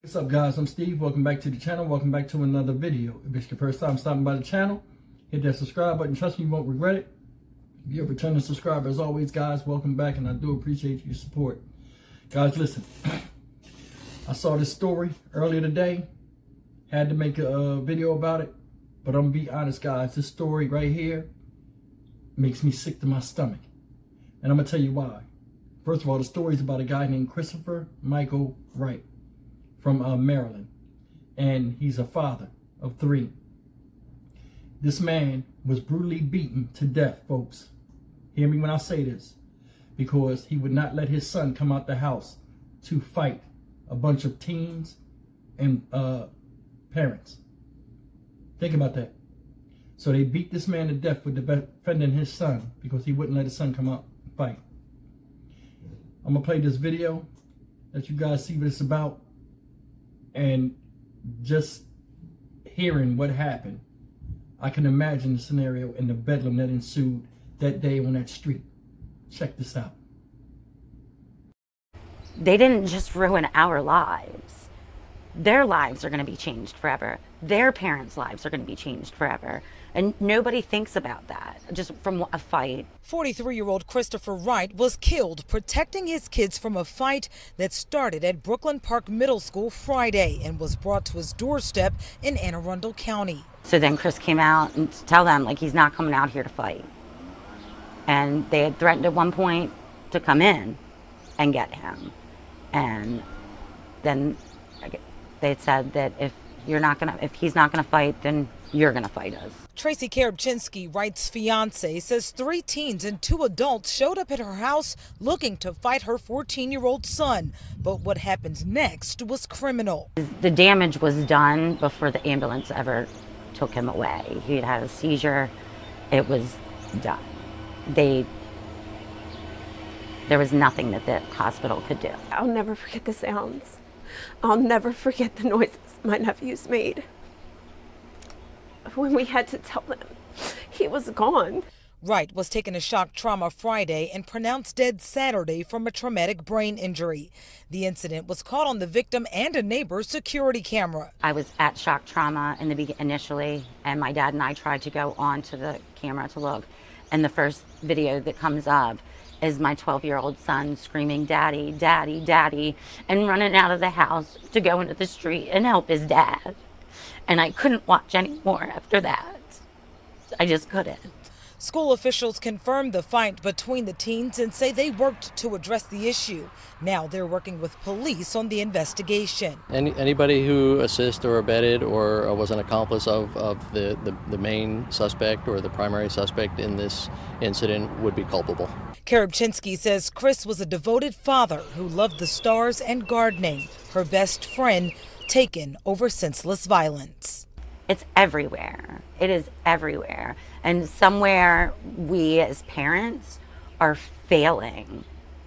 What's up, guys? I'm Steve. Welcome back to the channel. Welcome back to another video. If it's your first time stopping by the channel, hit that subscribe button. Trust me, you won't regret it. If you're a returning subscriber, as always, guys, welcome back, and I do appreciate your support. Guys, listen, I saw this story earlier today. Had to make a video about it, but I'm gonna be honest, guys. This story right here makes me sick to my stomach, and I'm gonna tell you why. First of all, the story is about a guy named Christopher-Micheal-Wright from Maryland, and he's a father of 3. This man was brutally beaten to death, folks. Hear me when I say this, because he would not let his son come out the house to fight a bunch of teens and parents. Think about that. So they beat this man to death for defending his son because he wouldn't let his son come out and fight. I'm gonna play this video, let you guys see what it's about. And just hearing what happened, I can imagine the scenario and the bedlam that ensued that day on that street. Check this out. They didn't just ruin our lives. Their lives are going to be changed forever. Their parents' lives are going to be changed forever. And nobody thinks about that, just from a fight. 43-year-old Christopher Wright was killed protecting his kids from a fight that started at Brooklyn Park Middle School Friday and was brought to his doorstep in Anne Arundel County. So then Chris came out and to tell them, like, he's not coming out here to fight. And they had threatened at one point to come in and get him. And then they had said that if he's not gonna fight, then you're gonna fight us. Tracy Karabczynski, Wright's fiance, says 3 teens and 2 adults showed up at her house looking to fight her 14-year-old son. But what happened next was criminal. The damage was done before the ambulance ever took him away. He had a seizure. It was done. There was nothing that the hospital could do. I'll never forget the sounds. I'll never forget the noises my nephews made when we had to tell them he was gone. Wright was taken to shock trauma Friday and pronounced dead Saturday from a traumatic brain injury. The incident was caught on the victim and a neighbor's security camera. I was at shock trauma initially, and my dad and I tried to go onto the camera to look, and the first video that comes up is my 12-year-old son screaming, "Daddy, Daddy, Daddy," and running out of the house to go into the street and help his dad. And I couldn't watch anymore after that. I just couldn't. School officials confirmed the fight between the teens and say they worked to address the issue. Now they're working with police on the investigation. Anybody who assisted or abetted or was an accomplice of the main suspect or the primary suspect in this incident would be culpable. Karabczynski says Chris was a devoted father who loved the stars and gardening. Her best friend taken over senseless violence. It's everywhere. It is everywhere. And somewhere we as parents are failing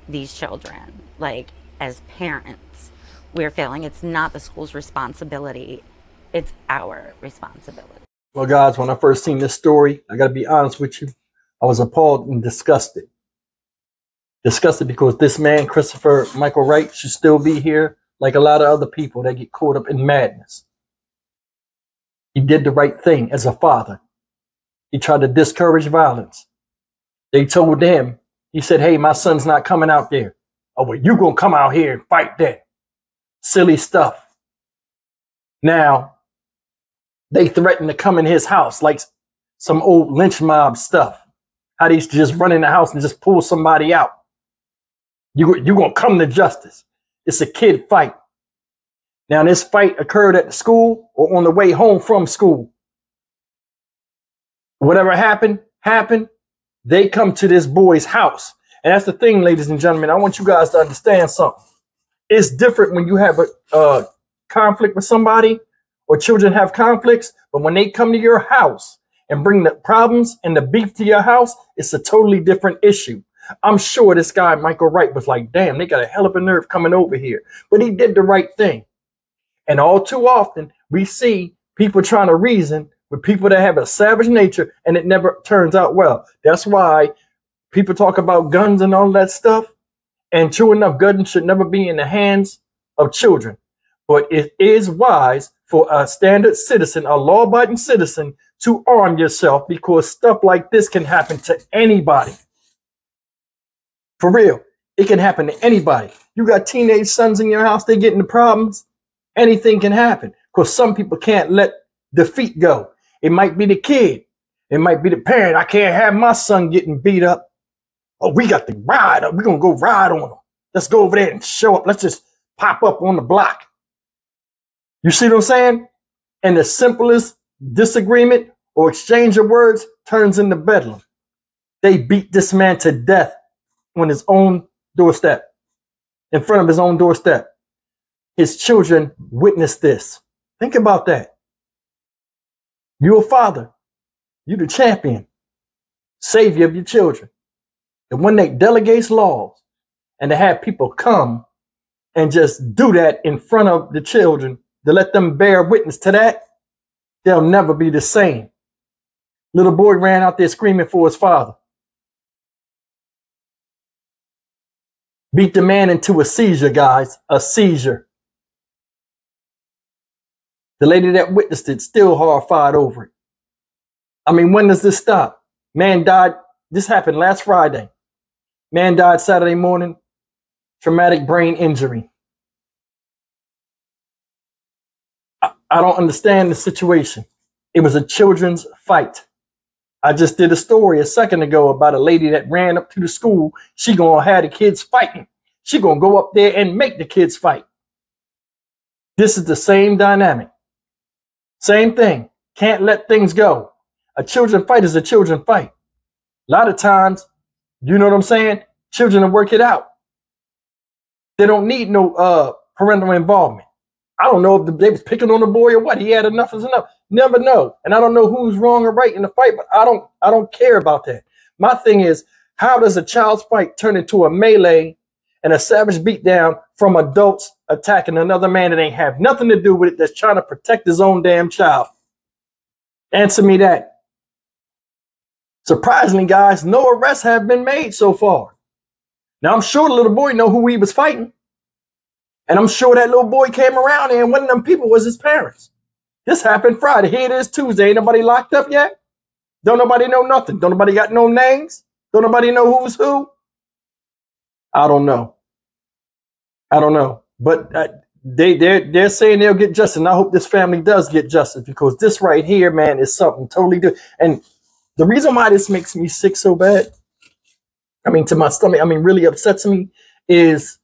these children. Like, as parents, we're failing. It's not the school's responsibility. It's our responsibility. Well, guys, when I first seen this story, I got to be honest with you, I was appalled and disgusted. Disgusted because this man, Christopher-Micheal-Wright, should still be here like a lot of other people that get caught up in madness. He did the right thing as a father. He tried to discourage violence. They told him, he said, "Hey, my son's not coming out there." "Oh, well, you gonna come out here and fight that." Silly stuff. Now, they threatened to come in his house like some old lynch mob stuff. How they used to just run in the house and just pull somebody out. You gonna come to justice. It's a kid fight. Now, this fight occurred at the school or on the way home from school. Whatever happened. They come to this boy's house. And that's the thing, ladies and gentlemen. I want you guys to understand something. It's different when you have a conflict with somebody or children have conflicts. But when they come to your house and bring the problems and the beef to your house, it's a totally different issue. I'm sure this guy, Michael Wright, was like, damn, they got a hell of a nerve coming over here. But he did the right thing. And all too often, we see people trying to reason with people that have a savage nature, and it never turns out well. That's why people talk about guns and all that stuff. And true enough, guns should never be in the hands of children. But it is wise for a standard citizen, a law-abiding citizen, to arm yourself, because stuff like this can happen to anybody. For real, it can happen to anybody. You got teenage sons in your house, they get into problems. Anything can happen, because some people can't let defeat go. It might be the kid. It might be the parent. I can't have my son getting beat up. Oh, we got to ride up. We're going to go ride on them. Let's go over there and show up. Let's just pop up on the block. You see what I'm saying? And the simplest disagreement or exchange of words turns into bedlam. They beat this man to death on his own doorstep, in front of his own doorstep. His children witnessed this. Think about that. You're a father. You're the champion, savior of your children. The one that delegates laws, and to have people come and just do that in front of the children, to let them bear witness to that, they'll never be the same. Little boy ran out there screaming for his father. Beat the man into a seizure, guys, a seizure. The lady that witnessed it still horrified over it. I mean, when does this stop? Man died. This happened last Friday. Man died Saturday morning. Traumatic brain injury. I don't understand the situation. It was a children's fight. I just did a story a second ago about a lady that ran up to the school. She gonna have the kids fighting. She gonna go up there and make the kids fight. This is the same dynamic. Same thing. Can't let things go. A children fight is a children fight. A lot of times, you know what I'm saying? Children will work it out. They don't need no parental involvement. I don't know if they was picking on the boy or what. He had enough is enough. Never know. And I don't know who's wrong or right in the fight, but I don't care about that. My thing is, how does a child's fight turn into a melee and a savage beatdown from adults attacking another man that ain't have nothing to do with it, that's trying to protect his own damn child? Answer me that. Surprisingly, guys, no arrests have been made so far. Now, I'm sure the little boy know who he was fighting. And I'm sure that little boy came around there and one of them people was his parents. This happened Friday. Here it is Tuesday. Ain't nobody locked up yet? Don't nobody know nothing. Don't nobody got no names? Don't nobody know who's who? I don't know. I don't know. But they're saying they'll get justice. And I hope this family does get justice, because this right here, man, is something totally different. And the reason why this makes me sick so bad, I mean, to my stomach, I mean, really upsets me, is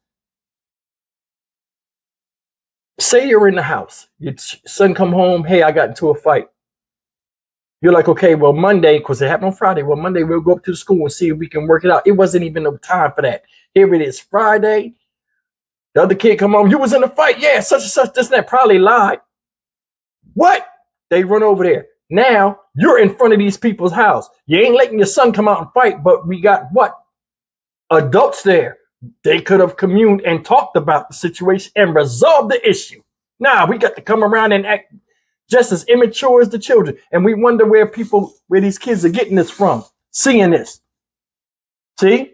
say you're in the house, your son come home, hey, I got into a fight. You're like, okay, well, Monday, because it happened on Friday, well, Monday we'll go up to the school and see if we can work it out. It wasn't even no time for that. Here it is, Friday. The other kid come home, you was in a fight. Yeah, such and such, this and that. Probably lied. What? They run over there. Now, you're in front of these people's house. You ain't letting your son come out and fight, but we got what? Adults there. They could have communed and talked about the situation and resolved the issue. Now we got to come around and act just as immature as the children. And we wonder where these kids are getting this from, seeing this. See?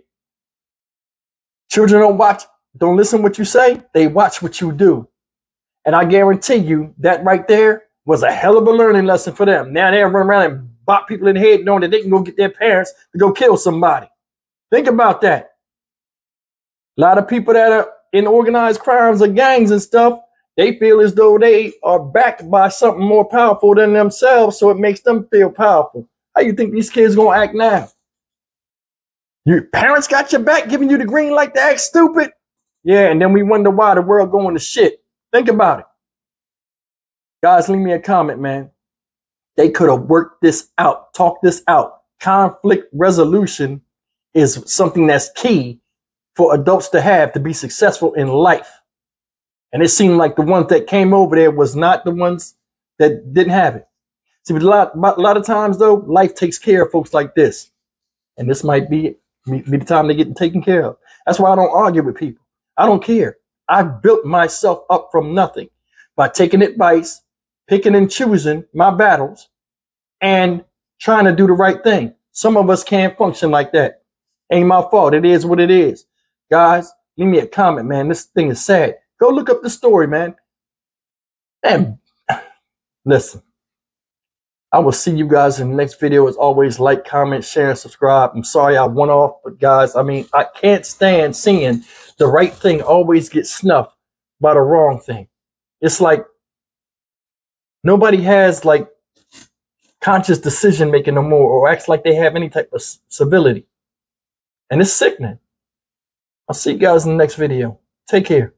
Children don't listen what you say. They watch what you do. And I guarantee you that right there was a hell of a learning lesson for them. Now they'll run around and bop people in the head knowing that they can go get their parents to go kill somebody. Think about that. A lot of people that are in organized crimes or gangs and stuff, they feel as though they are backed by something more powerful than themselves, so it makes them feel powerful. How you think these kids gonna act now? Your parents got your back, giving you the green light to act stupid? Yeah, and then we wonder why the world going to shit. Think about it. Guys, leave me a comment, man. They could have worked this out, talked this out. Conflict resolution is something that's key for adults to have to be successful in life. And it seemed like the ones that came over there was not the ones that didn't have it. See, a lot of times, though, life takes care of folks like this. And this might be the time they get taken care of. That's why I don't argue with people. I don't care. I built myself up from nothing by taking advice, picking and choosing my battles, and trying to do the right thing. Some of us can't function like that. Ain't my fault. It is what it is. Guys, leave me a comment, man. This thing is sad. Go look up the story, man. And listen, I will see you guys in the next video. As always, like, comment, share, and subscribe. I'm sorry I went off, but guys, I mean, I can't stand seeing the right thing always get snuffed by the wrong thing. It's like nobody has like conscious decision making no more, or acts like they have any type of civility. And it's sickening. I'll see you guys in the next video. Take care.